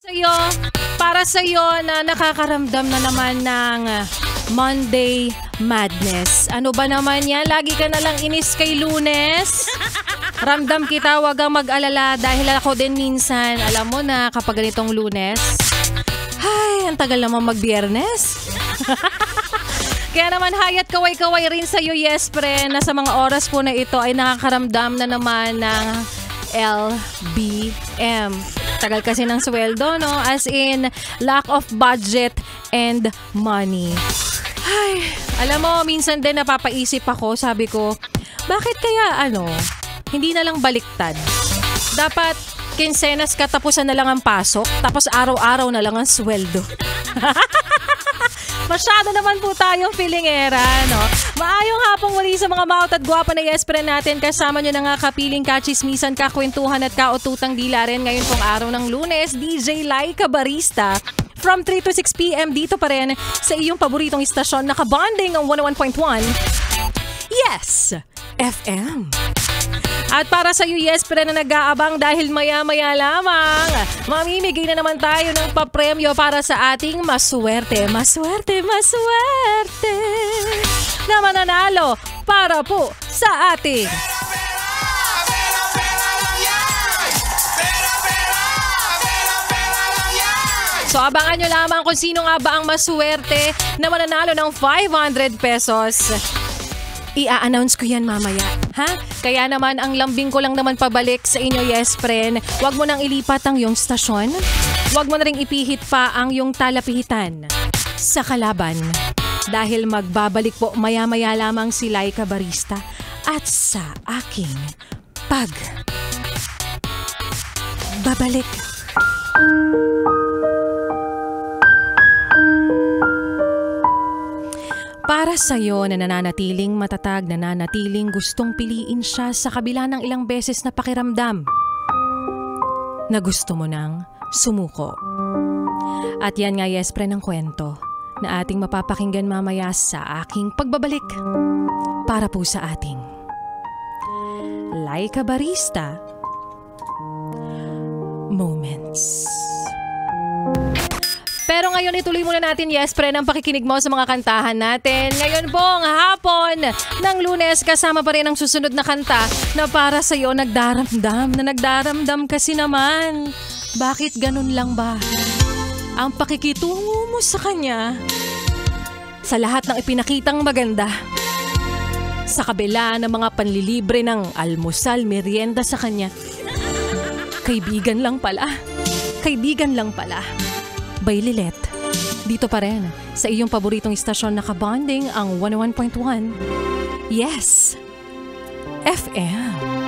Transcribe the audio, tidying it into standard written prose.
Sa'yo, para sa'yo na nakakaramdam na naman ng Monday Madness. Ano ba naman yan? Lagi ka nalang inis kay Lunes? Ramdam kita, wag kang mag-alala dahil ako din minsan, alam mo na kapag ganitong Lunes, ay, ang tagal naman mag-Biyernes. Kaya naman hayat kaway-kaway rin sa'yo, yes pre, na sa mga oras po na ito ay nakakaramdam na naman ng LBM. Tagal kasi ng sweldo, no? As in, lack of budget and money. Ay, alam mo, minsan din napapaisip ako, sabi ko, bakit kaya hindi na lang baliktad? Dapat, kinsenas katapusan na lang ang pasok, tapos araw-araw na lang ang sweldo. Masyado naman po tayong filingera, no? Maayong hapong muli sa mga maot at gwapa na yespre natin. Kasama nyo na nga kapiling kachismisan, kakwentuhan at kaututang dila rin ngayon pong araw ng Lunes. DJ Laika Barista. From 3 to 6 p.m. dito pa rin sa iyong paboritong istasyon, nakabonding ang 101.1. Yes! FM. At para sa iyo, yes, pero na nag-aabang dahil maya-maya lamang, mamimigay na naman tayo ng papremyo para sa ating maswerte na mananalo para po sa ating So abangan nyo lamang kung sino nga ba ang maswerte na mananalo ng 500 pesos. I-a-announce ko yan mamaya, ha? Kaya naman ang lambing ko lang naman pabalik sa inyo, yes friend. Huwag mo nang ilipat ang iyong stasyon. Huwag mo na ring ipihit pa ang iyong talapihitan sa kalaban. Dahil magbabalik po maya-maya lamang si Laika Barista at sa aking babalik. Para sa'yo na nananatiling matatag, nananatiling gustong piliin siya sa kabila ng ilang beses na pakiramdam na gusto mo nang sumuko. At yan nga, yes, pre, ng kwento na ating mapapakinggan mamaya sa aking pagbabalik para po sa ating Laika Barista Moments. Pero ngayon ituloy muna natin, yes, pre, ng pakikinig mo sa mga kantahan natin. Ngayon pong hapon ng Lunes, kasama pa rin ang susunod na kanta na para sa'yo nagdaramdam kasi naman. Bakit ganun lang ba ang pakikitungo mo sa kanya sa lahat ng ipinakitang maganda? Sa kabila ng mga panlilibre ng almusal, merienda sa kanya, kaibigan lang pala. By Lilet. Dito pa rin sa iyong paboritong istasyon, nakabonding ang 101.1. Yes! FM.